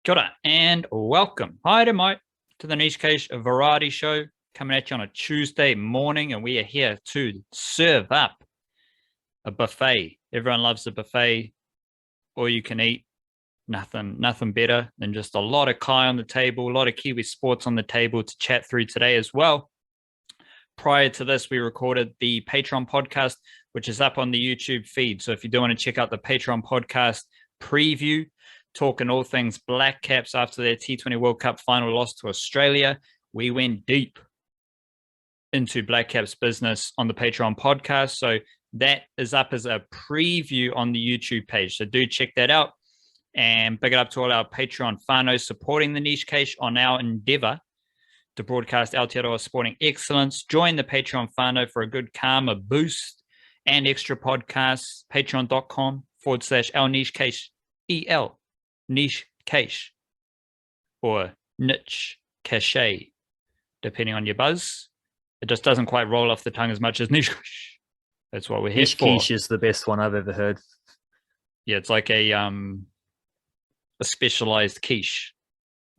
Kia ora and welcome. Hi to Mike to the Niche Case Variety Show coming at you on a Tuesday morning, and we are here to serve up a buffet. Everyone loves a buffet, all you can eat. Nothing better than just a lot of Kai on the table, a lot of Kiwi sports on the table to chat through today as well. Prior to this, we recorded the Patreon podcast, which is up on the YouTube feed. So if you do want to check out the Patreon podcast preview, talking all things Blackcaps after their T20 World Cup final loss to Australia, we went deep into Blackcaps business on the Patreon podcast. So that is up as a preview on the YouTube page. So do check that out. And big it up to all our Patreon whānau supporting the Niche Case on our endeavour to broadcast Aotearoa sporting excellence. Join the Patreon whānau for a good karma boost and extra podcasts. Patreon.com/our Niche Case EL. Niche Case or niche cachet, depending on your buzz. It just doesn't quite roll off the tongue as much as niche. That's what we're here for. Niche quiche is the best one I've ever heard. Yeah, it's like a specialized quiche.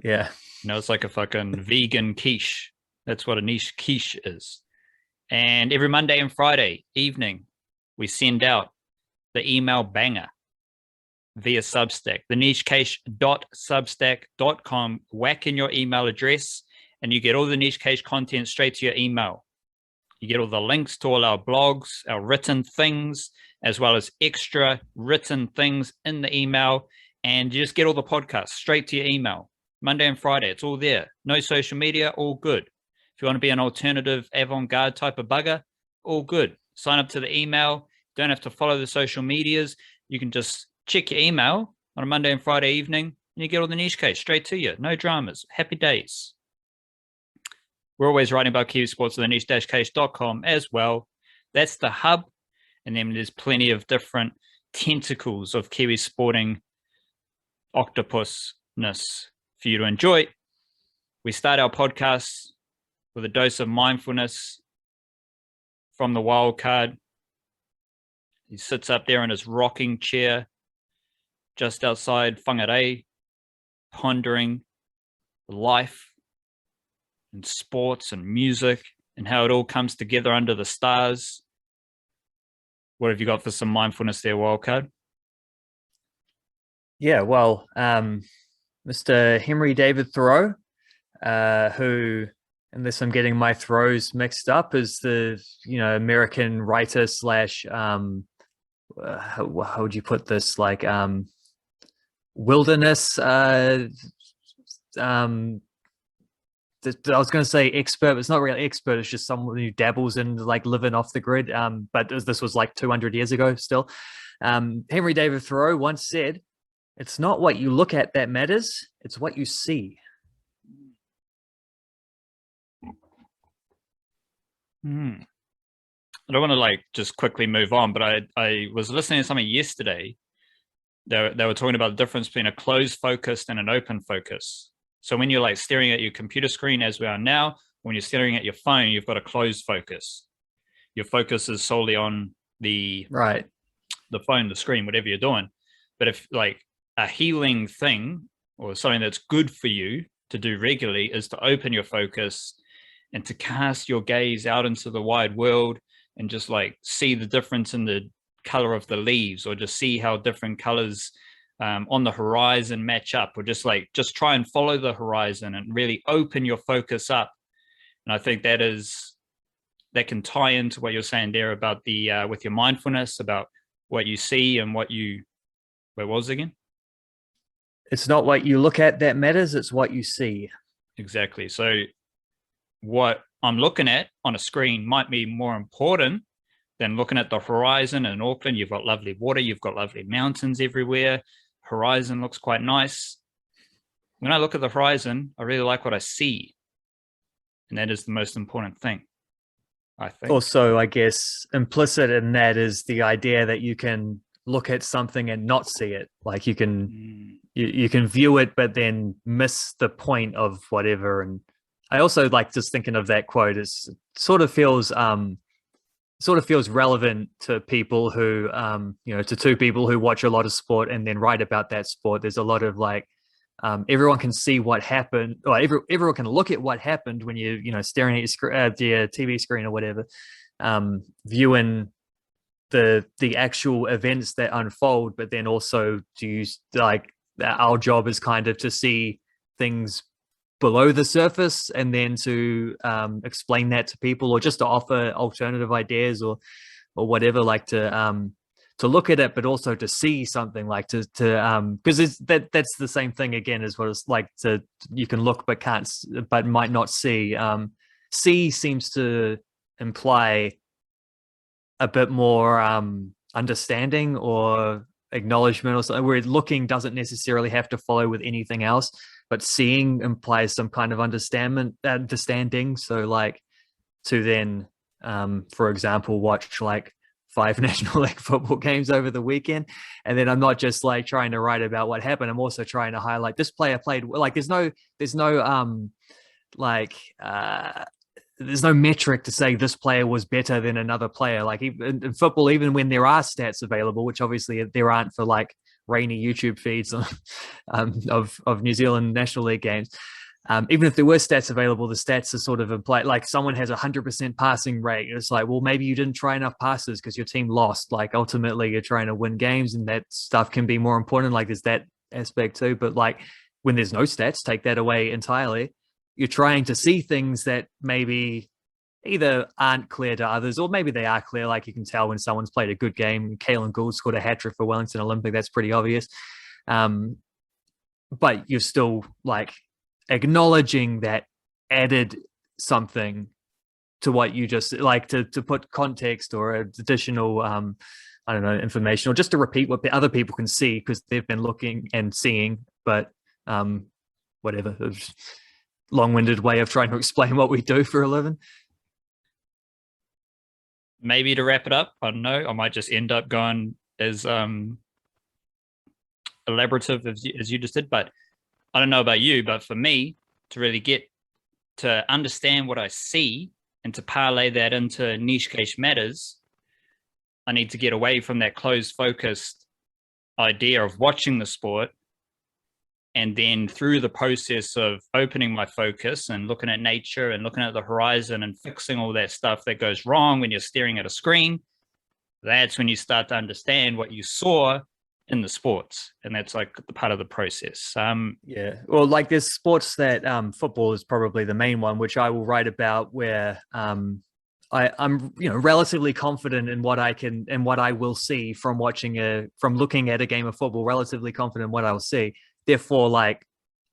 Yeah. It's like a fucking vegan quiche. That's what a niche quiche is. And every Monday and Friday evening, we send out the email banger via Substack, the nichecase.substack.com. Whack in your email address and you get all the Niche Case content straight to your email. You get all the links to all our blogs, our written things, as well as extra written things in the email. And you just get all the podcasts straight to your email. Monday and Friday, it's all there. No social media, all good. If you want to be an alternative avant-garde type of bugger, all good. Sign up to the email. Don't have to follow the social medias. You can just check your email on a Monday and Friday evening, and you get all the Niche Case straight to you. No dramas. Happy days. We're always writing about Kiwi sports at the niche-case.com as well. That's the hub. And then there's plenty of different tentacles of Kiwi sporting octopusness for you to enjoy. We start our podcast with a dose of mindfulness from the wild card. He sits up there in his rocking chair just outside Whangarei, pondering life and sports and music and how it all comes together under the stars. What have you got for some mindfulness there, Wildcard? Yeah, well, Mr. Henry David Thoreau, who, unless I'm getting my throws mixed up, is the American writer slash how would you put this, like wilderness I was going to say expert, but it's not really expert. It's just someone who dabbles in like living off the grid. But this was like 200 years ago still. Henry David Thoreau once said, "It's not what you look at that matters. It's what you see." I don't want to just quickly move on, but I was listening to something yesterday. They were talking about the difference between a closed focus and an open focus. So when you're staring at your computer screen, as we are now, when you're staring at your phone, you've got a closed focus. Your focus is solely on the phone, the screen, whatever you're doing. But if a healing thing or something that's good for you to do regularly is to open your focus and to cast your gaze out into the wide world and just see the difference in the color of the leaves, or just see how different colors on the horizon match up, or just try and follow the horizon and really open your focus up. And I think that can tie into what you're saying there about the with your mindfulness, about what you see and where was it again? It's not what you look at that matters, it's what you see. Exactly. So what I'm looking at on a screen might be more important than looking at the horizon. In Auckland, you've got lovely water, you've got lovely mountains everywhere. Horizon looks quite nice. When I look at the horizon, I really like what I see. And that is the most important thing, I think. Also, I guess implicit in that is the idea that you can look at something and not see it. Like you can you can view it, but then miss the point of whatever. And I also like just thinking of that quote. It sort of feels relevant to people who, to two people who watch a lot of sport and then write about that sport. There's a lot of everyone can see what happened, or everyone can look at what happened when staring at your TV screen or whatever, viewing the actual events that unfold. But then also to use, like, our job is kind of to see things below the surface, and then to explain that to people, or just to offer alternative ideas or whatever, like to look at it, but also to see something, like to because that's the same thing again as what it's like to, you can look but might not see. See seems to imply a bit more understanding or acknowledgement or something, where looking doesn't necessarily have to follow with anything else, but seeing implies some kind of understanding. So like to then, for example, watch like 5 National League football games over the weekend, and then I'm not just like trying to write about what happened, I'm also trying to highlight this player played, like there's no there's no metric to say this player was better than another player. Like even in football, even when there are stats available, which obviously there aren't for like rainy YouTube feeds of New Zealand National League games, even if there were stats available, the stats are sort of implied, like someone has 100% passing rate. It's like, well, maybe you didn't try enough passes because your team lost. Like ultimately you're trying to win games, and that stuff can be more important. Like there's that aspect too. But like when there's no stats, take that away entirely. You're trying to see things that maybe either aren't clear to others, or maybe they are clear. Like you can tell when someone's played a good game. Caelan Gould scored a hat-trick for Wellington Olympic. That's pretty obvious. But you're still like acknowledging that added something to what you just, like to put context or additional I don't know, information, or just to repeat what other people can see because they've been looking and seeing. But whatever, long-winded way of trying to explain what we do for a living. Maybe to wrap it up, I don't know, I might just end up going as elaborative as you just did, but I don't know about you, but for me to really get to understand what I see and to parlay that into niche case matters, I need to get away from that closed focused idea of watching the sport. And then through the process of opening my focus and looking at nature and looking at the horizon and fixing all that stuff that goes wrong when you're staring at a screen, that's when you start to understand what you saw in the sports. And that's like the part of the process. Yeah. Well, like there's sports that football is probably the main one, which I will write about, where I'm relatively confident in what I can and what I will see from looking at a game of football, relatively confident in what I'll see. Therefore, like,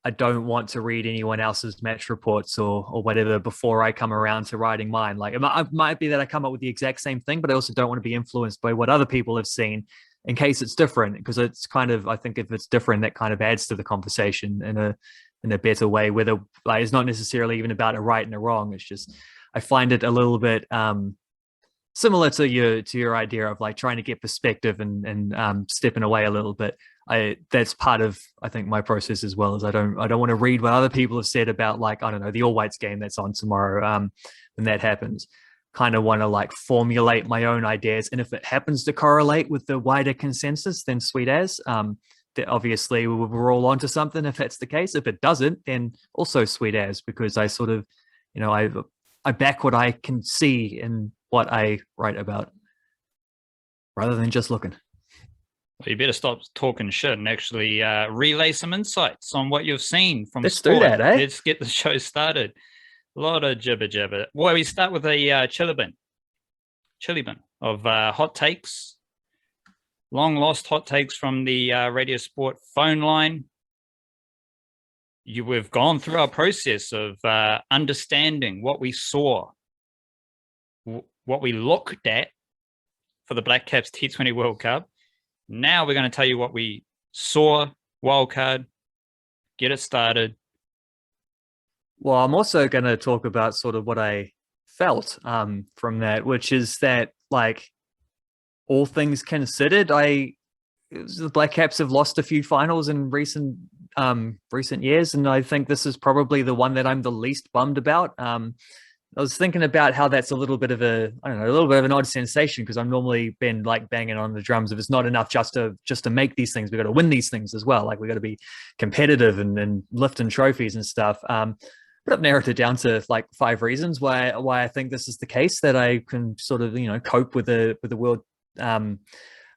I don't want to read anyone else's match reports or whatever before I come around to writing mine. Like it might be that I come up with the exact same thing, but I also don't want to be influenced by what other people have seen in case it's different, because it's kind of, I think if it's different, that kind of adds to the conversation in a better way, whether like it's not necessarily even about a right and a wrong. It's just, I find it a little bit similar to your idea of like trying to get perspective and stepping away a little bit. That's part of, I think, my process as well, as I don't want to read what other people have said about, like, I don't know, the All Whites game that's on tomorrow when that happens. Kind of want to like formulate my own ideas, and if it happens to correlate with the wider consensus, then sweet as. Obviously we're all onto something if that's the case. If it doesn't, then also sweet as, because I sort of, I back what I can see in what I write about rather than just looking. Well, you better stop talking shit and actually relay some insights on what you've seen from Let's sport. do that, eh? Let's get the show started. A lot of jibber. Well, we start with a chili bin of hot takes, long lost hot takes from the Radio Sport phone line. We've gone through our process of understanding what we saw, what we looked at for the Blackcaps T20 World Cup. Now we're going to tell you what we saw, wildcard, get it started. Well, I'm also going to talk about sort of what I felt from that, which is that, like, all things considered, the Blackcaps have lost a few finals in recent years, and I think this is probably the one that I'm the least bummed about. I was thinking about how that's a little bit of a an odd sensation, because I'm normally been like banging on the drums of it's not enough just to make these things. We got to win these things as well. Like we got to be competitive and lifting trophies and stuff. But I've narrowed it down to like 5 reasons why I think this is the case, that I can sort of cope with the world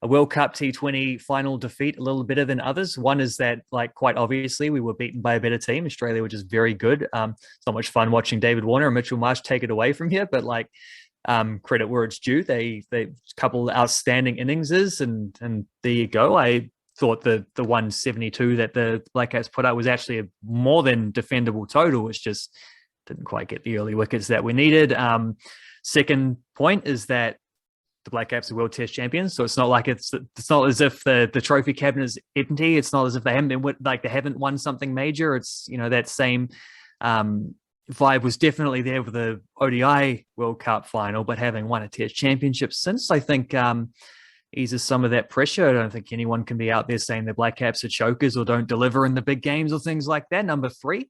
a World Cup T20 final defeat a little better than others. One is that, like, quite obviously, we were beaten by a better team. Australia, which is very good. It's not much fun watching David Warner and Mitchell Marsh take it away from here, but like, credit where it's due. They couple outstanding innings, and there you go. I thought the 172 that the Blackcaps put out was actually a more than defendable total. It's just didn't quite get the early wickets that we needed. Second point is that the Blackcaps are World Test champions, so it's not like it's not as if the trophy cabinet is empty. It's not as if they haven't been they haven't won something major. It's that same vibe was definitely there with the ODI World Cup final, but having won a Test championship since, I think eases some of that pressure. I don't think anyone can be out there saying the Blackcaps are chokers or don't deliver in the big games or things like that. Number 3.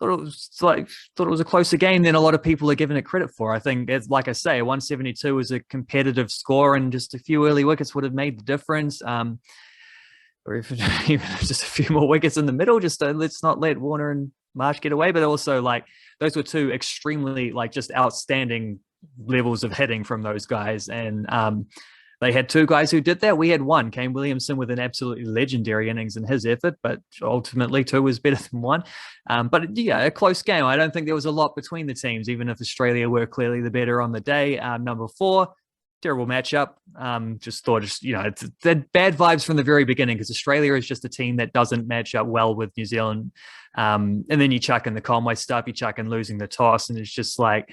Thought it was a closer game than a lot of people are giving it credit for. I think, like I say, 172 was a competitive score, and just a few early wickets would have made the difference. Or even just a few more wickets in the middle. Just let's not let Warner and Marsh get away. But also, like, those were 2 extremely, like, just outstanding levels of hitting from those guys, and they had 2 guys who did that. We had 1, Kane Williamson, with an absolutely legendary innings in his effort, but ultimately 2 was better than 1. But yeah, a close game. I don't think there was a lot between the teams, even if Australia were clearly the better on the day. Number 4, terrible matchup. Just thought, it's bad vibes from the very beginning, because Australia is just a team that doesn't match up well with New Zealand. And then you chuck in the Conway stuff, you chuck in losing the toss, and it's just like,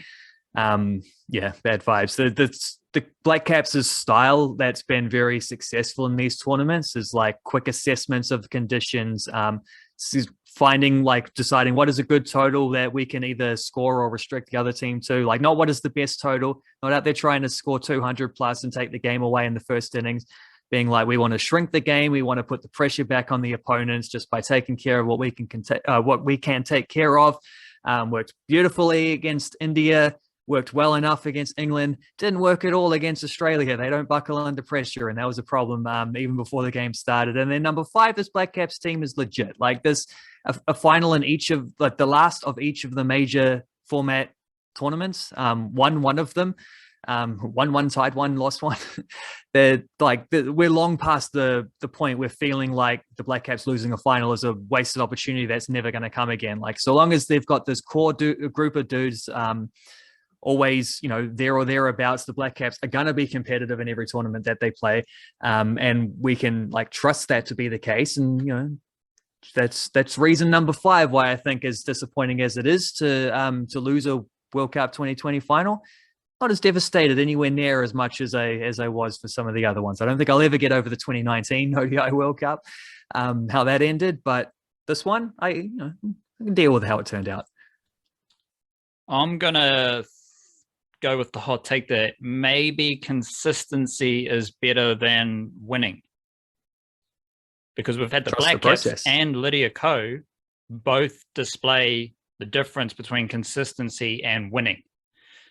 bad vibes. The Blackcaps' style that's been very successful in these tournaments is like quick assessments of conditions, deciding what is a good total that we can either score or restrict the other team to. Like, not what is the best total, not out there trying to score 200 plus and take the game away in the first innings, being like, we want to shrink the game, we want to put the pressure back on the opponents just by taking care of what we can take care of. Worked beautifully against India. Worked well enough against England, didn't work at all against Australia. They don't buckle under pressure, and that was a problem even before the game started. And then number 5, this Blackcaps team is legit. Like, there's a final in each of, like, the last of each of the major format tournaments. Won one of them, won one, tied one, lost one. We're long past the point where feeling like the Blackcaps losing a final is a wasted opportunity that's never going to come again. Like, so long as they've got this core group of dudes, always, there or thereabouts, the Blackcaps are going to be competitive in every tournament that they play. And we can, like, trust that to be the case. And, that's reason number 5 why I think, as disappointing as it is to lose a World Cup 2020 final, not as devastated anywhere near as much as I was for some of the other ones. I don't think I'll ever get over the 2019 ODI World Cup, how that ended. But this one, I can deal with how it turned out. I'm going to go with the hot take that maybe consistency is better than winning, because we've had the Blackcaps and Lydia Ko both display the difference between consistency and winning.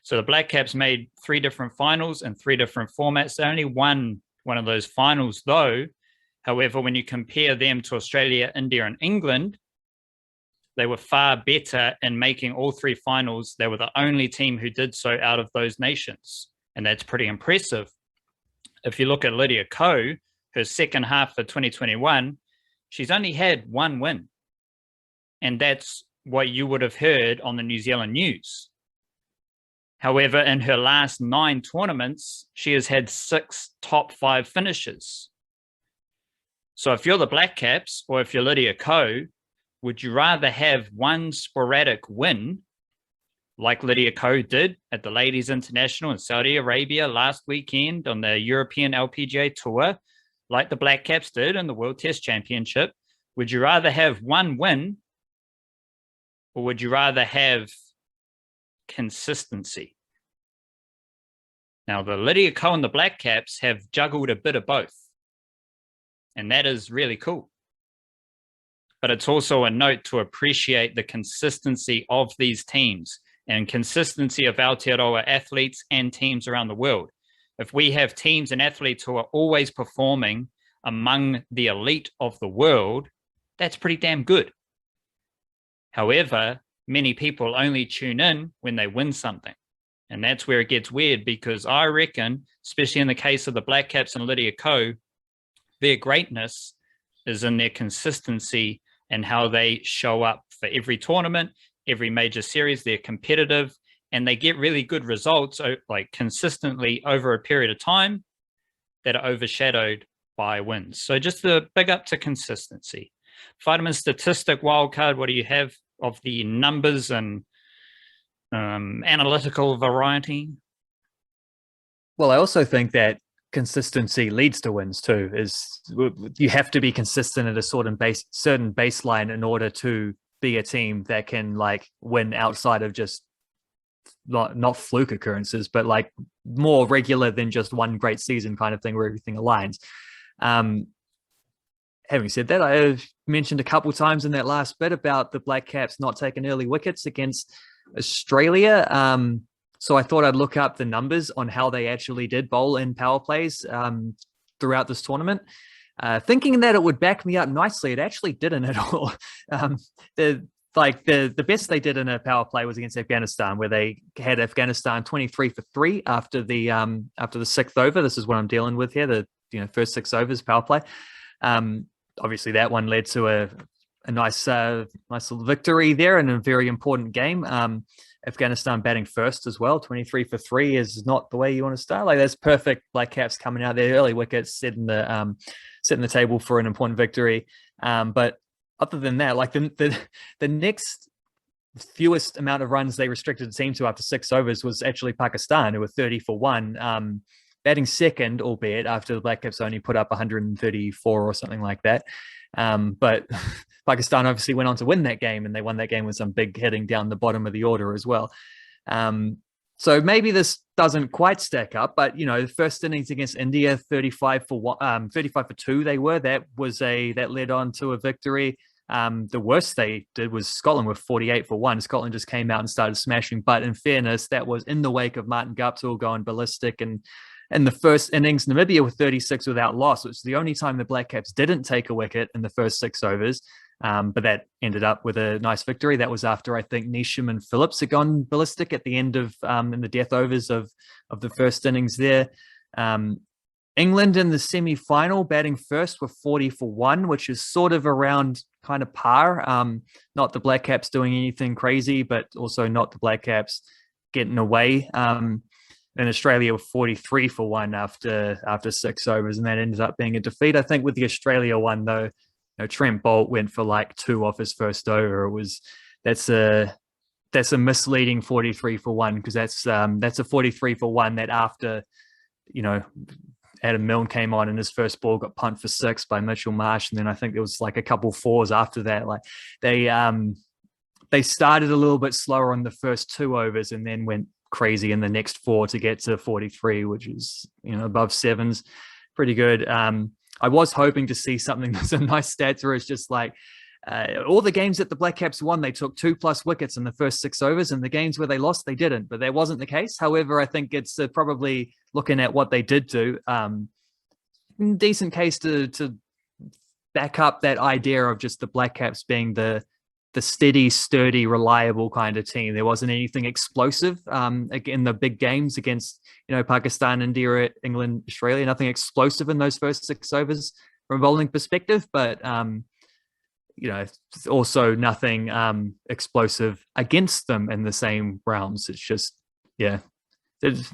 So the Blackcaps made 3 different finals and 3 different formats. They only won one of those finals, though. However, when you compare them to Australia, India, and England, they were far better in making all 3 finals. They were the only team who did so out of those nations, and that's pretty impressive. If you look at Lydia Ko, her second half for 2021, she's only had 1 win, and that's what you would have heard on the New Zealand news. However, in her last 9 tournaments, she has had 6 top 5 finishes. So if you're the Blackcaps, or if you're Lydia Ko, would you rather have 1 sporadic win, like Lydia Ko did at the Ladies International in Saudi Arabia last weekend on the European LPGA Tour, like the Blackcaps did in the World Test Championship? Would you rather have 1 win, or would you rather have consistency? Now, the Lydia Ko and the Blackcaps have juggled a bit of both, and that is really cool. But it's also a note to appreciate the consistency of these teams and consistency of Aotearoa athletes and teams around the world. If we have teams and athletes who are always performing among the elite of the world, that's pretty damn good. However, many people only tune in when they win something. And that's where it gets weird, because I reckon, especially in the case of the Blackcaps and Lydia Ko, their greatness is in their consistency and how they show up for every tournament, every major series. They're competitive and they get really good results, like consistently over a period of time, that are overshadowed by wins. So just a big up to consistency. Vitamin statistic wildcard, what do you have of the numbers and analytical variety? Well, I also think that consistency leads to wins too. Is you have to be consistent at a certain baseline in order to be a team that can like win outside of just not fluke occurrences, but like more regular than just one great season kind of thing where everything aligns. Having said that, I have mentioned a couple times in that last bit about the Blackcaps not taking early wickets against Australia. So I thought I'd look up the numbers on how they actually did bowl in power plays throughout this tournament, thinking that it would back me up nicely. It actually didn't at all. The best they did in a power play was against Afghanistan, where they had Afghanistan 23 for 3 after the sixth over. This is what I'm dealing with here, the first 6 overs power play. Obviously, that one led to a nice little victory there in a very important game. Afghanistan batting first as well. 23 for 3 is not the way you want to start. Like, that's perfect. Blackcaps coming out there, early wickets, setting the table for an important victory. But other than that, like the next fewest amount of runs they restricted the team to after 6 overs was actually Pakistan, who were 30 for 1. Batting second, albeit after the Blackcaps only put up 134 or something like that. But Pakistan obviously went on to win that game, and they won that game with some big hitting down the bottom of the order as well. So maybe this doesn't quite stack up, but the first innings against India, 35 for 2, that led on to a victory. The worst they did was Scotland with 48 for 1. Scotland just came out and started smashing, but in fairness, that was in the wake of Martin Guptill going ballistic. And in the first innings, Namibia with 36 without loss, which is the only time the Blackcaps didn't take a wicket in the first 6 overs. But that ended up with a nice victory. That was after, I think, Neesham and Phillips had gone ballistic at the end of in the death overs of the first innings there. England in the semi-final, batting first with 40 for 1, which is sort of around kind of par. Not the Blackcaps doing anything crazy, but also not the Blackcaps getting away. And Australia were 43 for 1 after 6 overs, and that ended up being a defeat. I think with the Australia one, though, Trent Boult went for like 2 off his first over. That's a misleading 43 for 1, because that's a 43 for 1 that after Adam Milne came on and his first ball got punt for 6 by Mitchell Marsh, and then I think there was like a couple 4s after that. Like they started a little bit slower on the first 2 overs and then went crazy in the next 4 to get to 43, which is above 7s. Pretty good. I was hoping to see something that's a nice stats where it's just like all the games that the Blackcaps won, they took 2+ wickets in the first 6 overs, and the games where they lost, they didn't. But that wasn't the case. However, I think it's probably looking at what they did do, decent case to back up that idea of just the Blackcaps being the steady, sturdy, reliable kind of team. There wasn't anything explosive in the big games against, Pakistan, India, England, Australia. Nothing explosive in those first 6 overs from a bowling perspective, but also nothing explosive against them in the same realms. It's just,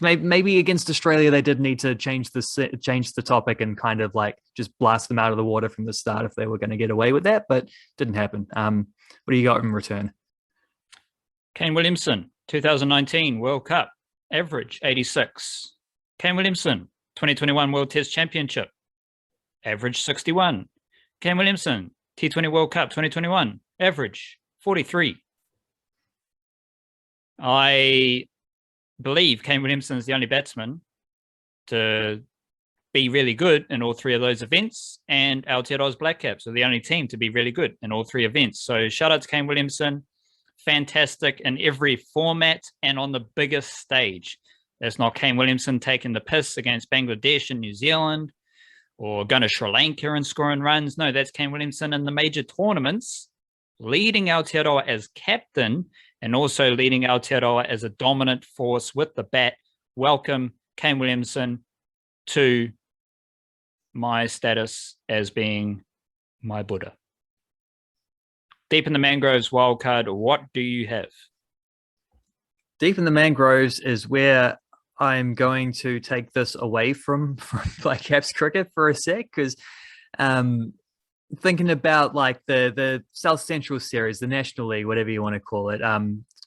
maybe against Australia they did need to change the topic and kind of like just blast them out of the water from the start if they were going to get away with that, but didn't happen. What do you got in return? Kane Williamson, 2019 World Cup, average 86. Kane Williamson, 2021 World Test Championship, average 61. Kane Williamson, T20 World Cup 2021, average 43. I believe Kane Williamson is the only batsman to be really good in all 3 of those events, and Aotearoa's Blackcaps are the only team to be really good in all 3 events. So shout out to Kane Williamson. fantastic in every format and on the biggest stage. There's not Kane Williamson taking the piss against Bangladesh and New Zealand, or going to Sri Lanka and scoring runs. No, that's Kane Williamson in the major tournaments, leading Aotearoa as captain and also leading Aotearoa as a dominant force with the bat. Welcome, Kane Williamson, to my status as being my Buddha. Deep in the Mangroves wildcard, what do you have? Deep in the Mangroves is where I'm going to take this away from Blackcaps cricket for a sec, because thinking about like the South Central Series, the National League, whatever you want to call it,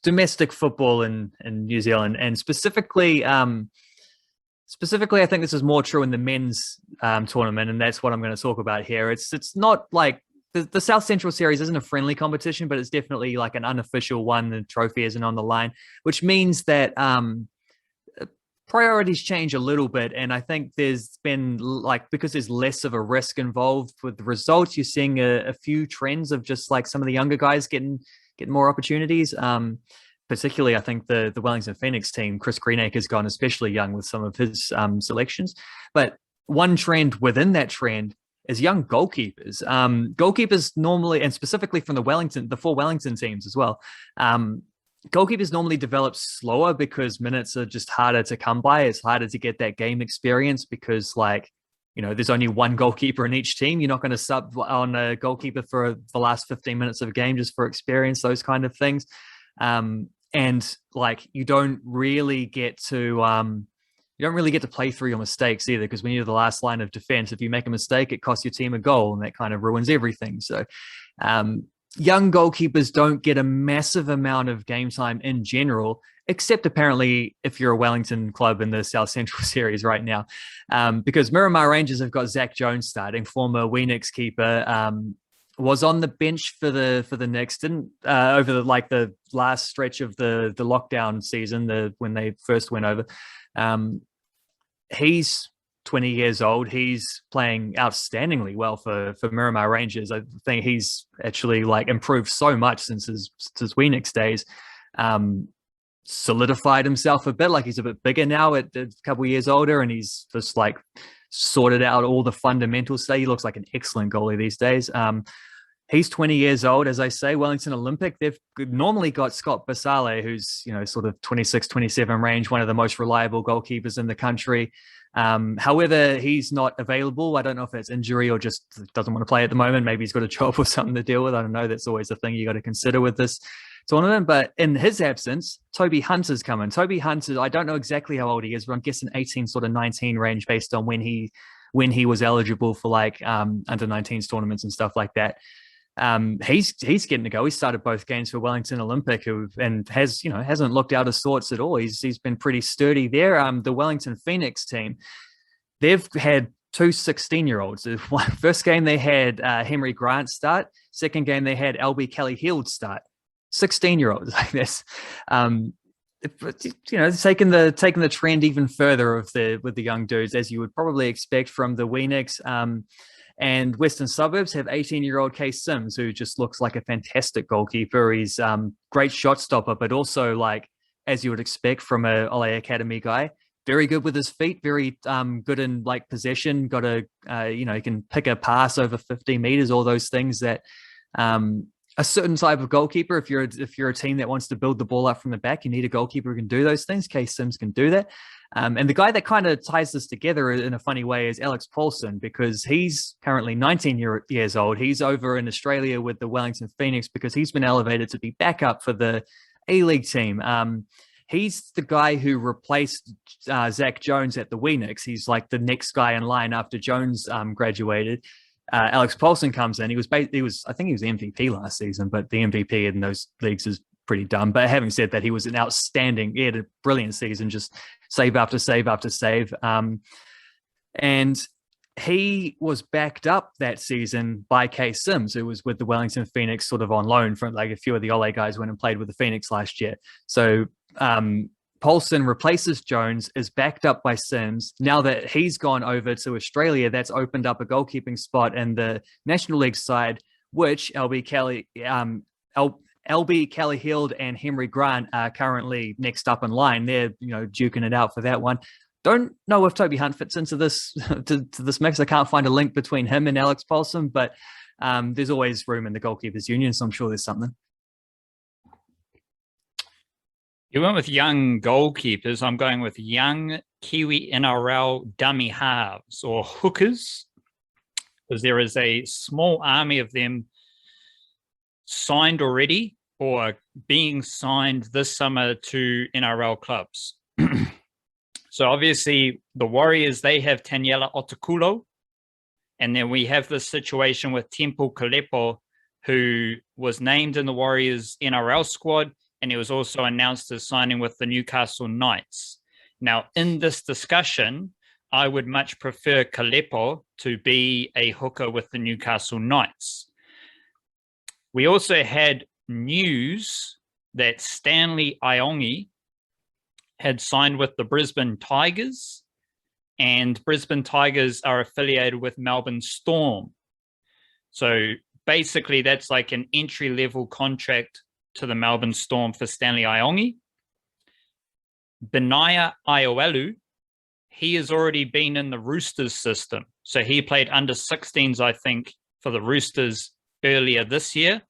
domestic football in New Zealand, and specifically, I think this is more true in the men's tournament, and that's what I'm going to talk about here. It's not like the South Central Series isn't a friendly competition, but it's definitely like an unofficial one. The trophy isn't on the line, which means that priorities change a little bit. And I think there's been because there's less of a risk involved with the results, you're seeing a few trends of just like some of the younger guys getting more opportunities. Particularly, I think the Wellington Phoenix team, Chris Greenacre's gone especially young with some of his selections. But one trend within that trend is young goalkeepers. Goalkeepers normally, and specifically from the four Wellington teams as well, goalkeepers normally develop slower because minutes are just harder to come by. It's harder to get that game experience because, there's only one goalkeeper in each team. You're not going to sub on a goalkeeper for the last 15 minutes of a game just for experience, those kind of things. And you don't really get to play through your mistakes either, because when you're the last line of defense, if you make a mistake, it costs your team a goal, and that kind of ruins everything. So, young goalkeepers don't get a massive amount of game time in general, except apparently if you're a Wellington club in the South Central Series right now, because Miramar Rangers have got Zach Jones starting, former Weenix keeper, was on the bench for the Knicks, didn't over the last stretch of the lockdown season, when they first went over. He's 20 years old. He's playing outstandingly well for Miramar Rangers. I think he's actually improved so much since his Weenix days. Solidified himself a bit. He's a bit bigger now at a couple of years older, and he's just sorted out all the fundamentals. He looks like an excellent goalie these days. He's 20 years old, as I say. Wellington Olympic, they've normally got Scott Basale, who's sort of 26, 27 range, one of the most reliable goalkeepers in the country. However, he's not available. I don't know if it's injury or just doesn't want to play at the moment. Maybe he's got a job or something to deal with. I don't know. That's always a thing you got to consider with this tournament. But in his absence, Toby Hunter's coming. Toby Hunter, I don't know exactly how old he is, but I'm guessing 18, sort of 19 range based on when he was eligible for under 19s tournaments and stuff like that. He's getting to go. He started both games for Wellington Olympic, and hasn't looked out of sorts at all. He's been pretty sturdy there. The Wellington Phoenix team, they've had two 16-year-olds. First game they had Henry Grant start. Second game they had LB Kelly Heald start. 16-year-olds like this. Taking the trend even further with the young dudes, as you would probably expect from the Weenix. And Western Suburbs have 18-year-old Case Sims, who just looks like a fantastic goalkeeper. He's great shot stopper, but also as you would expect from a Ole Academy guy, very good with his feet, very good in possession. Got he can pick a pass over 50 meters, all those things that a certain type of goalkeeper. If you're a team that wants to build the ball up from the back, you need a goalkeeper who can do those things. Case Sims can do that. And the guy that kind of ties this together in a funny way is Alex Paulson, because he's currently 19 years old. He's over in Australia with the Wellington Phoenix because he's been elevated to be backup for the A-League team. He's the guy who replaced Zach Jones at the Weenix. He's the next guy in line after Jones graduated. Alex Paulson comes in. I think he was the MVP last season, but the MVP in those leagues is pretty dumb. But having said that, he had a brilliant season, just save after save after save. And he was backed up that season by Case Sims, who was with the Wellington Phoenix sort of on loan from a few of the Ole guys went and played with the Phoenix last year. So Paulson replaces Jones, is backed up by Sims. Now that he's gone over to Australia, that's opened up a goalkeeping spot in the National League side, which LB Kelly, LB, Kelly Hield, and Henry Grant are currently next up in line. They're duking it out for that one. Don't know if Toby Hunt fits into this to this mix. I can't find a link between him and Alex Paulson, but there's always room in the goalkeepers union, so I'm sure there's something. You went with young goalkeepers. I'm going with young Kiwi-NRL dummy halves or hookers, because there is a small army of them signed already or being signed this summer to NRL clubs. So obviously the Warriors, they have Taniela Otukolo. And then we have this situation with Kalepo, who was named in the Warriors NRL squad, and he was also announced as signing with the Newcastle Knights. Now, in this discussion, I would much prefer Kalepo to be a hooker with the Newcastle Knights. We also had news that Stanley Iongi had signed with the Brisbane Tigers, and Brisbane Tigers are affiliated with Melbourne Storm. So basically that's like an entry-level contract to the Melbourne Storm for Stanley Iongi. Benaiah Ioelu, he has already been in the Roosters system. So he played under 16s, I think, for the Roosters earlier this year.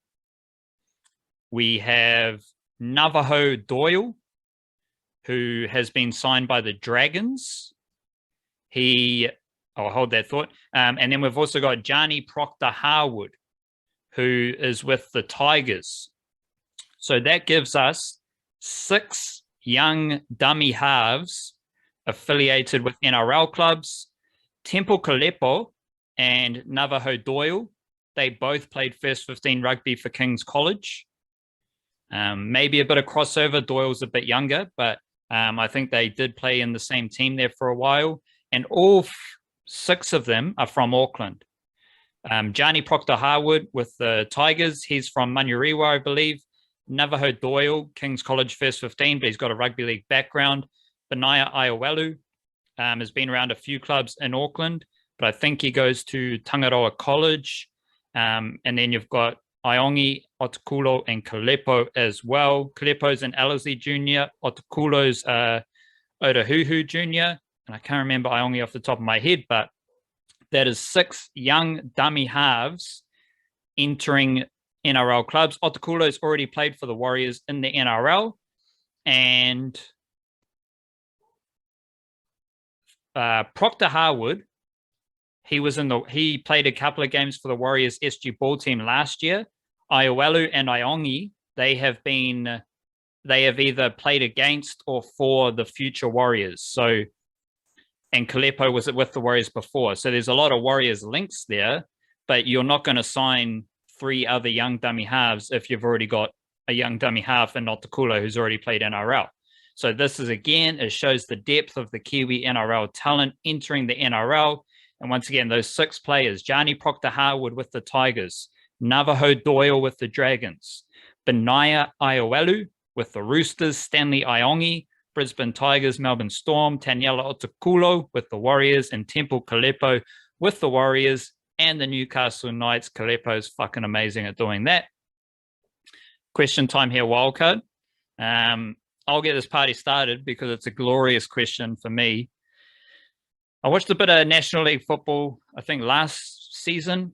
We have Najavo Doyle, who has been signed by the Dragons. I'll hold that thought. And then we've also got Jarney Proctor-Harwood, who is with the Tigers. So that gives us 6 young dummy halves affiliated with NRL clubs. Kalepo and Najavo Doyle, they both played first 15 rugby for King's College. Maybe a bit of crossover. Doyle's a bit younger, but I think they did play in the same team there for a while. And all 6 of them are from Auckland. Jarney Proctor-Harwood with the Tigers, he's from Manurewa, I believe. Najavo Doyle, King's College first 15, but he's got a rugby league background. Benaiah Ioelu has been around a few clubs in Auckland, but I think he goes to Tangaroa College. And then you've got Iongi, Otukolo, and Kalepo as well. Kalepo's an Ellerslie junior. Otukolo's Otahuhu junior. And I can't remember Iongi off the top of my head, but that is 6 young dummy halves entering NRL clubs. Otukolo's already played for the Warriors in the NRL. And Proctor-Harwood, he played a couple of games for the Warriors SG ball team last year. Ioelu and Iongi, they have either played against or for the future Warriors. So, and Kalepo was with the Warriors before. So there's a lot of Warriors links there, but you're not going to sign 3 other young dummy halves if you've already got a young dummy half and Otukolo who's already played NRL. So this is, again, it shows the depth of the Kiwi-NRL talent entering the NRL. And once again, those 6 players, Jarney Proctor-Harwood with the Tigers, Najavo Doyle with the Dragons, Benaiah Ioelu with the Roosters, Stanley Iongi, Brisbane Tigers, Melbourne Storm, Taniela Otukolo with the Warriors, and Kalepo with the Warriors, and the Newcastle Knights. Kalepo is fucking amazing at doing that. Question time here, Wildcard. I'll get this party started because it's a glorious question for me. I watched a bit of National League football, I think last season,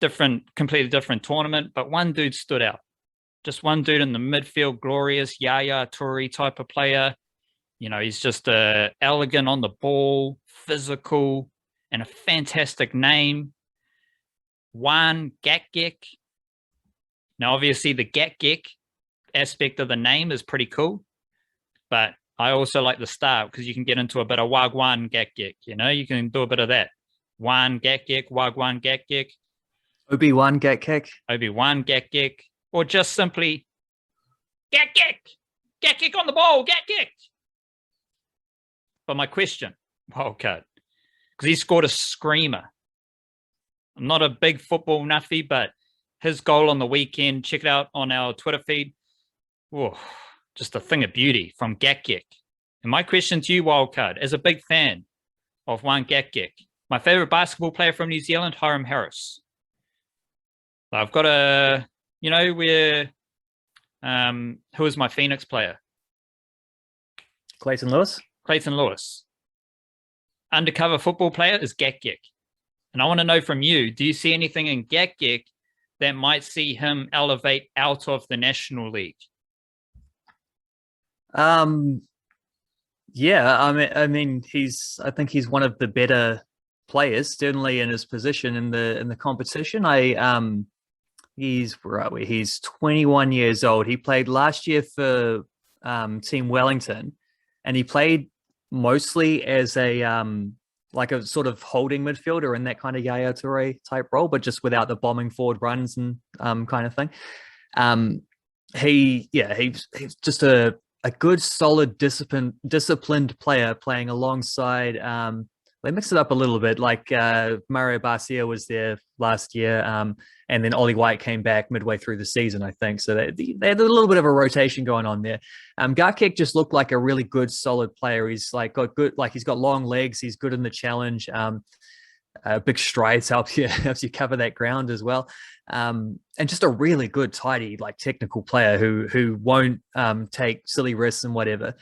completely different tournament, but one dude stood out. Just one dude in the midfield, glorious Yaya Toure type of player. He's just elegant on the ball, physical, and a fantastic name. Wan Gatkek. Now, obviously, the Gatkek aspect of the name is pretty cool, but I also like the start because you can get into a bit of Wagwan Gatkek. You can do a bit of that. Wan Gatkek, Wagwan Gatkek. Obi-Wan Gatkek. Obi-Wan Gatkek. Or just simply Gatkek. Gatkek on the ball. Gatkek. But my question, Wildcard, because he scored a screamer. I'm not a big football nuffy, but his goal on the weekend, check it out on our Twitter feed. Whoa, just a thing of beauty from Gatkek. And my question to you, Wildcard, as a big fan of Wan Gatkek, my favorite basketball player from New Zealand, Hiram Harris. I've got we're Who is my Phoenix player? Clayton Lewis. Clayton Lewis. Undercover football player is Gatkek. And I want to know from you, do you see anything in Gatkek that might see him elevate out of the National League? Yeah, I mean, I think he's one of the better players, certainly in his position in the competition. He's 21 years old. He played last year for Team Wellington, and he played mostly as a like a sort of holding midfielder in that kind of Yaya Toure type role, but just without the bombing forward runs and kind of thing. He's just a good, solid, disciplined player playing alongside. They mixed it up a little bit. Like Mario Barcia was there last year, and then Ollie White came back midway through the season, I think. So they had a little bit of a rotation going on there. Gatkek just looked like a really good, solid player. He's like got good, like he's got long legs. He's good in the challenge. Big strides helps you cover that ground as well. And just a really good, tidy, like technical player who won't take silly risks and whatever.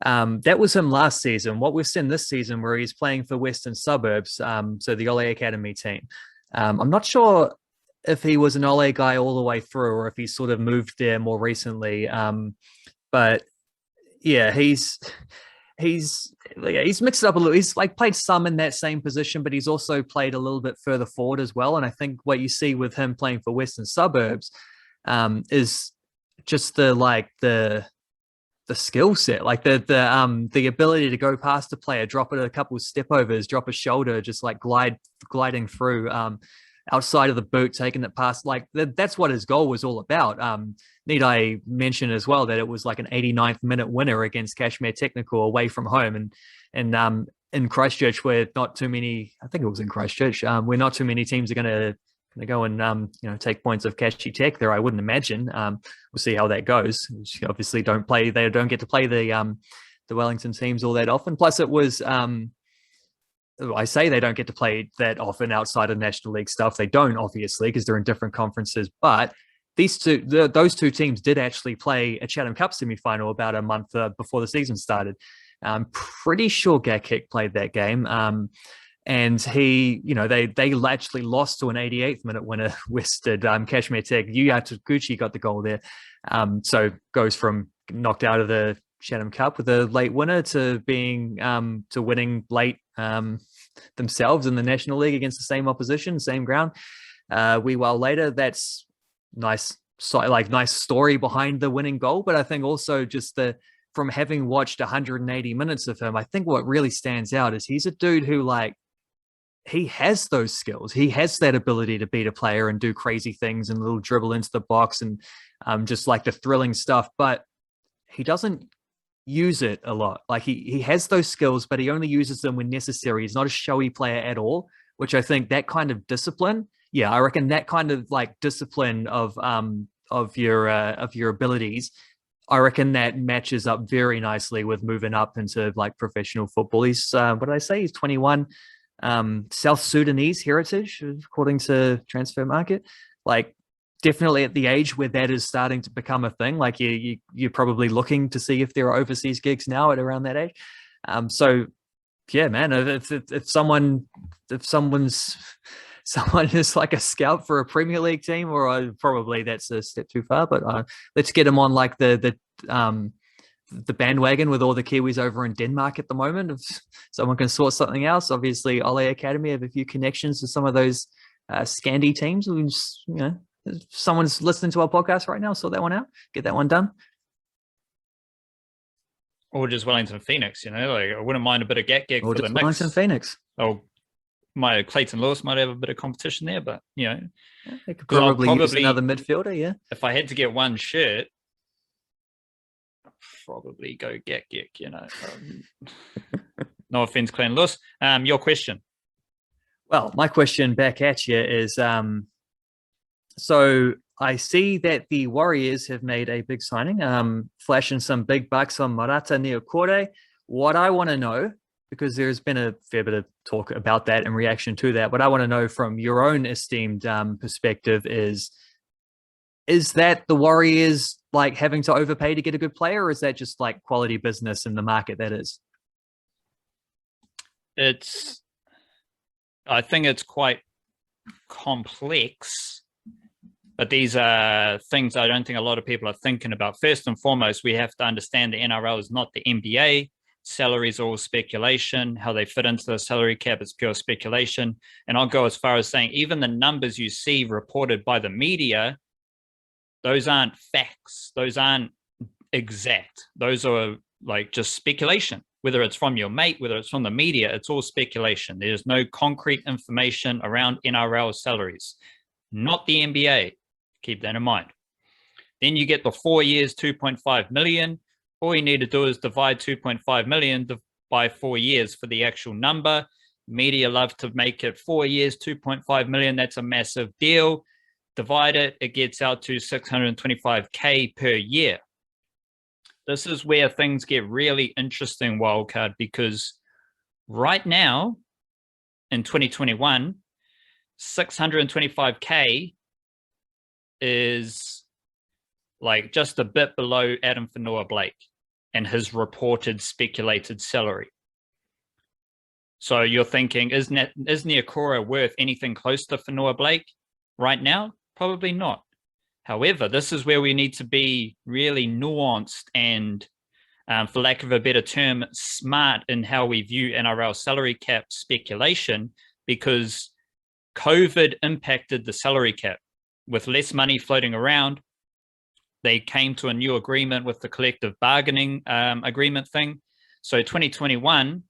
That was him last season. What we've seen this season, where he's playing for Western Suburbs, so the Ole Academy team. I'm not sure if he was an Ole guy all the way through, or if he sort of moved there more recently. But yeah, he's mixed it up a little. He's like played some in that same position, but he's also played a little bit further forward as well. And I think what you see with him playing for Western Suburbs is just the skill set, like the ability to go past a player, drop it a couple of step overs, drop a shoulder, just like gliding through outside of the boot, taking it past. Like that's what his goal was all about. Need I mention as well that it was like an 89th minute winner against Kashmir Technical away from home, and in Christchurch, where not too many, I think it was in Christchurch, where not too many teams are going to go and take points of Kashi Tech there. I wouldn't imagine. We'll see how that goes. Obviously, they don't get to play the Wellington teams all that often. Plus, it was I say they don't get to play that often outside of National League stuff. They don't, obviously, because they're in different conferences. But those two teams did actually play a Chatham Cup semi-final about a month before the season started. I'm pretty sure Gatkek played that game. And they actually lost to an 88th minute winner, Western Kashmir Tech. Yuya Taguchi got the goal there. So goes from knocked out of the Chatham Cup with a late winner to being to winning late themselves in the National League against the same opposition, same ground. Wee while later, that's nice story behind the winning goal. But I think also just from having watched 180 minutes of him, I think what really stands out is he's a dude who he has those skills. He has that ability to beat a player and do crazy things and little dribble into the box and just like the thrilling stuff, but he doesn't use it a lot. Like he has those skills, but he only uses them when necessary. He's not a showy player at all, which I think that kind of discipline, I reckon that kind of like discipline of your abilities, I reckon that matches up very nicely with moving up into like professional football. He's what did I say? He's 21. South Sudanese heritage, according to Transfer Market. Like definitely at the age where that is starting to become a thing. Like you're probably looking to see if there are overseas gigs now at around that age. So yeah, man, if someone is like a scout for a Premier League team, or probably that's a step too far, but let's get him on like the bandwagon with all the Kiwis over in Denmark at the moment. If someone can sort something else, obviously Ole Academy have a few connections to some of those Scandi teams. We just, if someone's listening to our podcast right now, sort that one out, get that one done. Or just Wellington Phoenix, like I wouldn't mind a bit of Gatkek or for just the Wellington Phoenix. Oh, my Clayton Lewis might have a bit of competition there, but they could probably use another midfielder. Yeah, if I had to get one shirt, I'd probably go Gatkek. No offense, Clayton Lewis. Your question. Well, my question back at you is, so I see that the Warriors have made a big signing, flashing some big bucks on Marata Niukore. What I want to know, because there's been a fair bit of talk about that in reaction to that, what I want to know from your own esteemed perspective is that the Warriors like having to overpay to get a good player, or is that just like quality business in the market that is? I think it's quite complex, but these are things I don't think a lot of people are thinking about. First and foremost, we have to understand the NRL is not the NBA. Salaries are all speculation. How they fit into the salary cap is pure speculation. And I'll go as far as saying even the numbers you see reported by the media, those aren't facts. Those aren't exact. Those are like just speculation. Whether it's from your mate, whether it's from the media, it's all speculation. There's no concrete information around NRL salaries, not the NBA. Keep that in mind. Then you get the 4 years, 2.5 million. All you need to do is divide 2.5 million by 4 years for the actual number. Media love to make it 4 years, 2.5 million. That's a massive deal. Divide it, it gets out to 625K per year. This is where things get really interesting, Wildcard, because right now in 2021, 625K is like just a bit below Adam Fanua-Blake and his reported speculated salary. So you're thinking, is Niukore worth anything close to Fanua-Blake right now? Probably not. However, this is where we need to be really nuanced and, for lack of a better term, smart in how we view NRL salary cap speculation, because COVID impacted the salary cap. With less money floating around, they came to a new agreement with the collective bargaining agreement thing. So 2021,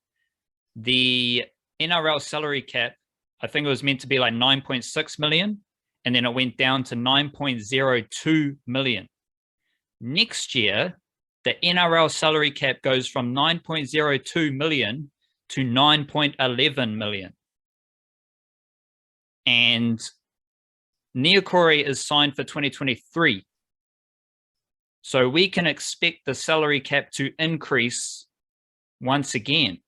the NRL salary cap, I think it was meant to be like 9.6 million. And then it went down to 9.02 million. Next year, the NRL salary cap goes from 9.02 million to 9.11 million. And Niukore is signed for 2023. So we can expect the salary cap to increase once again.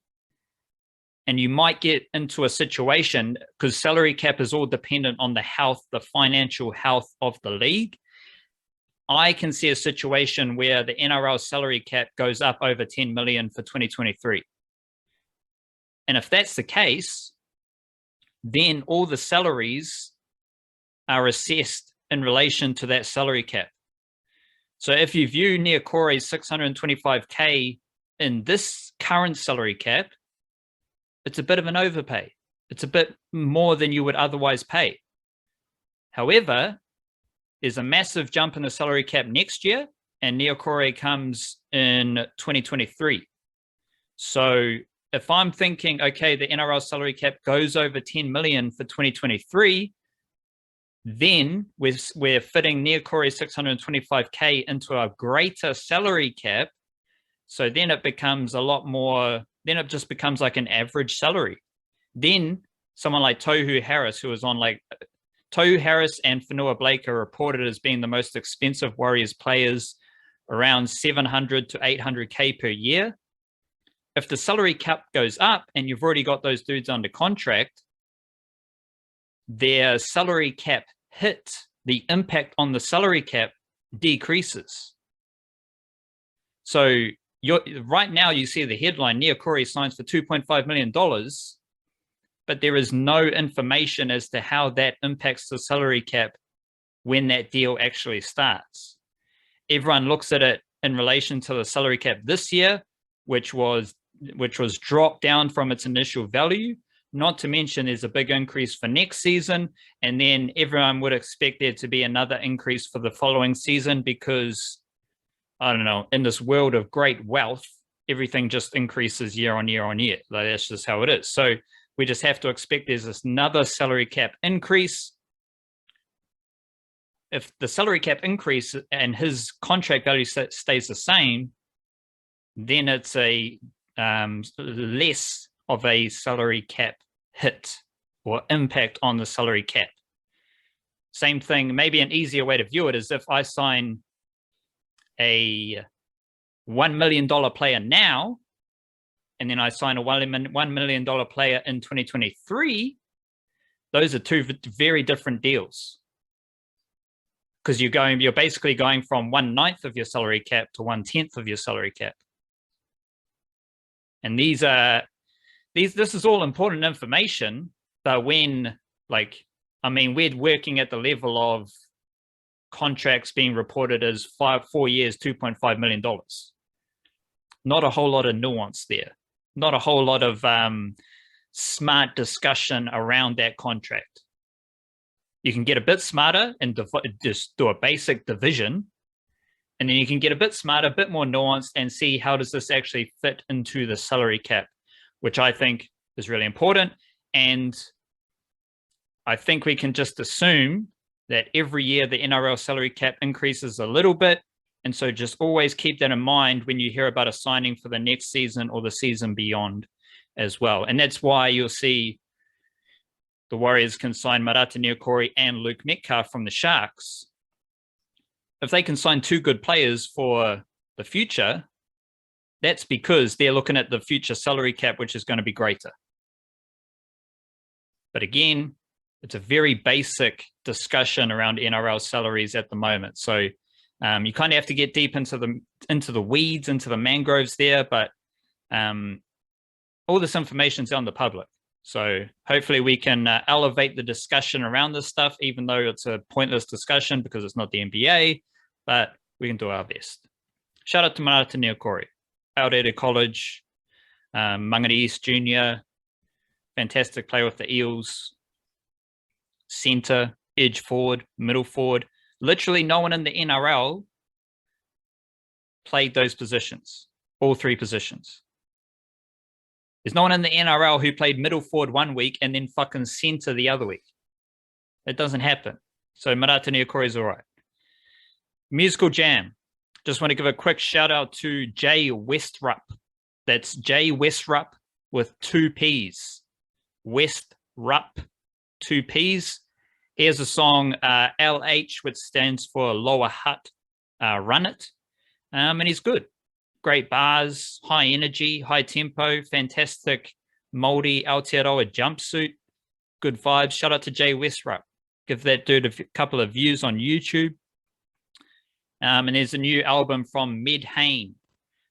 And you might get into a situation, because salary cap is all dependent on the health, the financial health of the league. I can see a situation where the NRL salary cap goes up over 10 million for 2023. And if that's the case, then all the salaries are assessed in relation to that salary cap. So if you view Niukore's 625K in this current salary cap, it's a bit of an overpay. It's a bit more than you would otherwise pay. However, there's a massive jump in the salary cap next year, and Niukore comes in 2023. So if I'm thinking, okay, the NRL salary cap goes over 10 million for 2023, then we're fitting Niukore's 625K into a greater salary cap. So then it becomes a lot more, then it just becomes like an average salary. Then someone like Tohu Harris, who was on like, Tohu Harris and Fanua-Blake are reported as being the most expensive Warriors players, around 700 to 800K per year. If the salary cap goes up and you've already got those dudes under contract, their salary cap hit, the impact on the salary cap decreases. So right now you see the headline, Niukore signs for $2.5 million, but there is no information as to how that impacts the salary cap when that deal actually starts. Everyone looks at it in relation to the salary cap this year, which was dropped down from its initial value. Not to mention there's a big increase for next season, and then everyone would expect there to be another increase for the following season because, I don't know, in this world of great wealth, everything just increases year on year on year. Like, that's just how it is. So we just have to expect there's this another salary cap increase. If the salary cap increase and his contract value stays the same, then it's a less of a salary cap hit or impact on the salary cap. Same thing, maybe an easier way to view it is if I sign a $1 million player now, and then I sign a $1 million player in 2023, those are two very different deals. because you're basically going from 1/9 of your salary cap to 1/10 of your salary cap. And this is all important information, but when we're working at the level of contracts being reported as 4 years, $2.5 million. Not a whole lot of nuance there. Not a whole lot of smart discussion around that contract. You can get a bit smarter and just do a basic division, and then you can get a bit smarter, a bit more nuanced, and see how does this actually fit into the salary cap, which I think is really important. And I think we can just assume that every year the NRL salary cap increases a little bit. And so just always keep that in mind when you hear about a signing for the next season or the season beyond as well. And that's why you'll see the Warriors can sign Marata Niukore and Luke Metcalf from the Sharks. If they can sign 2 good players for the future, that's because they're looking at the future salary cap, which is going to be greater. But again, it's a very basic discussion around NRL salaries at the moment. So you kind of have to get deep into the weeds, into the mangroves there, but all this information is on the public. So hopefully we can elevate the discussion around this stuff, even though it's a pointless discussion because it's not the NBA, but we can do our best. Shout out to Marata Niukore, out at college, Mangere East Junior, fantastic player with the Eels, centre, edge forward, middle forward. Literally no one in the NRL played those positions, all 3 positions. There's no one in the NRL who played middle forward 1 week and then fucking centre the other week. It doesn't happen. So Marata Niukore is all right. Musical Jam. Just want to give a quick shout out to Jay Westrup. That's Jay Westrup with 2 P's. Westrup, 2 P's. Here's a song, LH, which stands for Lower Hut, Run It. And he's good. Great bars, high energy, high tempo, fantastic Māori Aotearoa jumpsuit. Good vibes. Shout out to Jay Westrup. Give that dude a couple of views on YouTube. And there's a new album from Med Hain,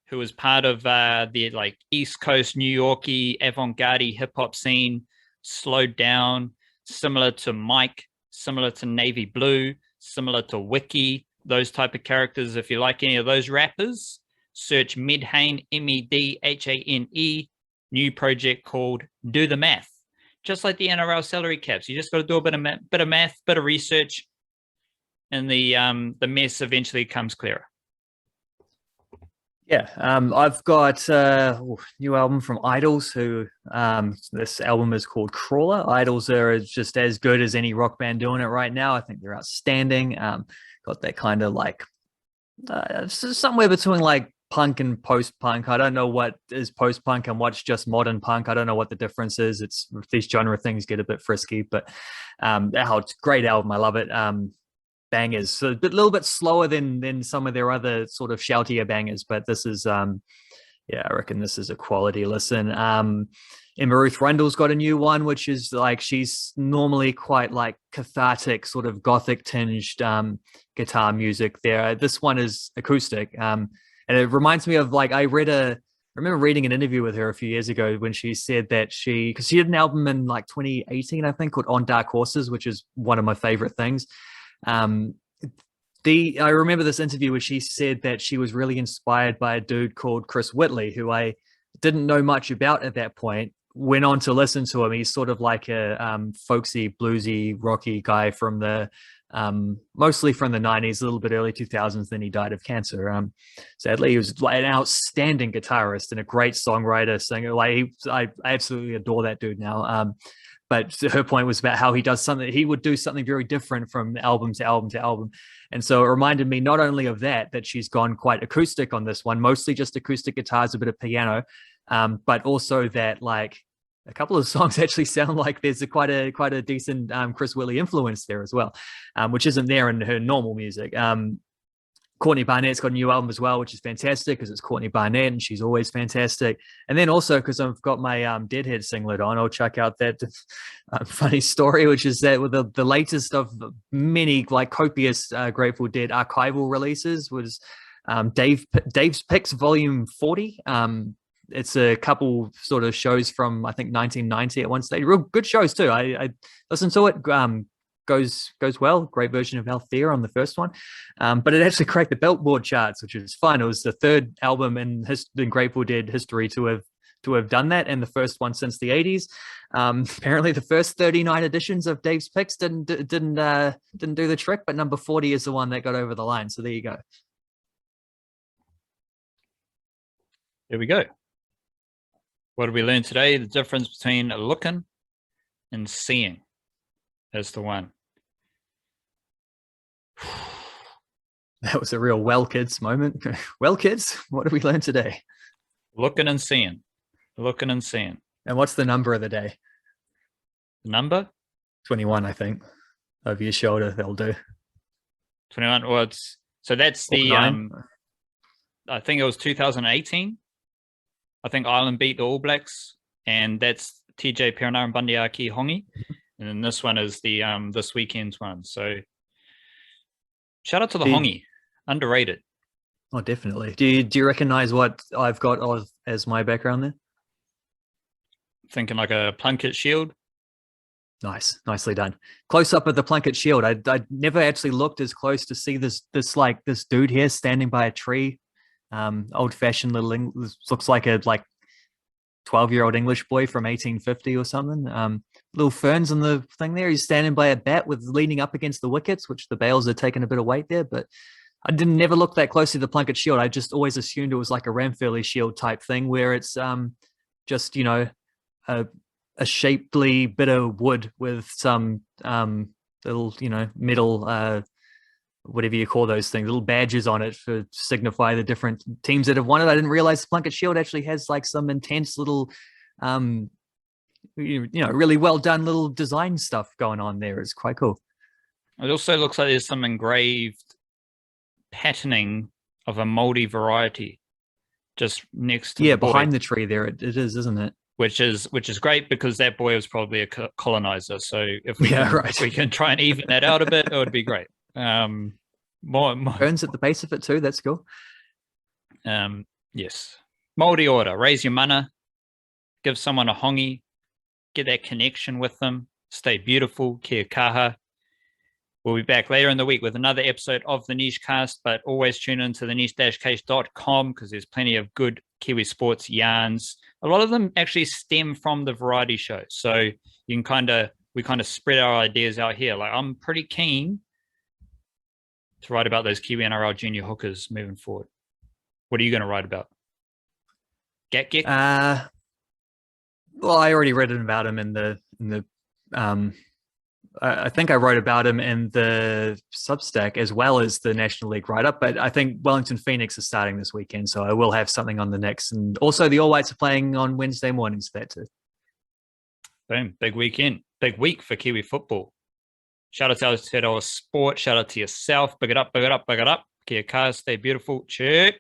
who was part of the East Coast New Yorkie avant-garde hip-hop scene, slowed down, similar to Mike, similar to Navy Blue, similar to Wiki, those type of characters. If you like any of those rappers, search Med Hain, MEDHANE, new project called Do the Math. Just like the NRL salary caps, you just got to do a bit of math, bit of research, and the mess eventually comes clearer. Yeah, I've got a new album from Idols, who this album is called Crawler. Idols are just as good as any rock band doing it right now. I think they're outstanding. Got that kind of somewhere between punk and post-punk. I don't know what is post-punk and what's just modern punk. I don't know what the difference is. These genre things get a bit frisky, but it's a great album. I love it. Bangers, so a little bit slower than some of their other sort of shoutier bangers, but this is I reckon this is a quality listen. Emma Ruth Rundle's got a new one, which is she's normally quite cathartic, sort of gothic tinged guitar music there. This one is acoustic, and it reminds me of I remember reading an interview with her a few years ago when she said that because she did an album in 2018, I think, called On Dark Horses, which is one of my favorite things. I remember this interview where she said that she was really inspired by a dude called Chris Whitley, who I didn't know much about at that point. Went on to listen to him. He's sort of like a folksy, bluesy, rocky guy from the mostly from the 90s, a little bit early 2000s. Then he died of cancer. Sadly, he was an outstanding guitarist and a great songwriter, singer. I absolutely adore that dude now. But her point was about how he would do something very different from album to album to album. And so it reminded me not only of that she's gone quite acoustic on this one, mostly just acoustic guitars, a bit of piano, but also that a couple of songs actually sound like there's quite a decent Chris Whitley influence there as well, which isn't there in her normal music. Courtney Barnett's got a new album as well, which is fantastic because it's Courtney Barnett and she's always fantastic. And then also because I've got my Deadhead singlet on, I'll check out that funny story, which is that with the latest of many like copious Grateful Dead archival releases was Dave's Picks Volume 40. It's a couple sort of shows from I think 1990 at one stage. Real good shows too. I listened to it. Goes well. Great version of Althea on the first one, but it actually cracked the Billboard charts, which is fun. It was the third album in Grateful Dead history to have done that, and the first one since the 80s. Apparently, the first 39 editions of Dave's Picks didn't do the trick, but number 40 is the one that got over the line. So there you go. There we go. What did we learn today? The difference between looking and seeing is the one. That was a real well kids moment. Well, kids, what did we learn today? Looking and seeing. Looking and seeing. And what's the number of the day? The number? 21, I think. Over your shoulder, they'll do. 21. Well, so that's the I think it was 2018. I think Ireland beat the All Blacks, and that's TJ Perenara and Bundyaki Hongi. And then this one is the this weekend's one. So shout out to the Hongi. Underrated. Oh, definitely. Do you recognize what I've got as my background there? Thinking like a Plunkett shield. Nice. Nicely done. Close up of the Plunkett shield. I never actually looked as close to see this dude here standing by a tree. Old fashioned looks like a 12-year-old English boy from 1850 or something. Little ferns on the thing there. He's standing by a bat with leaning up against the wickets, which the bales are taking a bit of weight there. But I never look that closely at the Plunkett shield. I just always assumed it was like a Ramfurly shield type thing where it's just, a shapely bit of wood with some little, metal, whatever you call those things, little badges on it to signify the different teams that have won it. I didn't realize the Plunkett shield actually has like some intense little, really well done little design stuff going on there. It's quite cool. It also looks like there's some engraved patterning of a moldy variety just next to behind the tree there. It is, isn't it? Which is great because that boy was probably a colonizer. So if we can try and even that out a bit, it would be great. More burns at the base of it too. That's cool. Yes. Moldy order. Raise your mana. Give someone a hongi. Get that connection with them. Stay beautiful. Kia kaha. We'll be back later in the week with another episode of the Niche Cast, but always tune into the niche-case.com because there's plenty of good Kiwi sports yarns. A lot of them actually stem from the variety show. So you can we kind of spread our ideas out here. Like I'm pretty keen to write about those Kiwi-NRL junior hookers moving forward. What are you going to write about? Gatkek? Well, I already read about him in the I think I wrote about him in the Substack as well as the National League write-up, but I think Wellington Phoenix is starting this weekend, so I will have something on the next. And also the All Whites are playing on Wednesday mornings for that too. Boom. Big weekend. Big week for Kiwi football. Shout out to Aotearoa Sport. Shout out to yourself. Big it up, big it up, big it up. Kia kaha, stay beautiful. Cheers.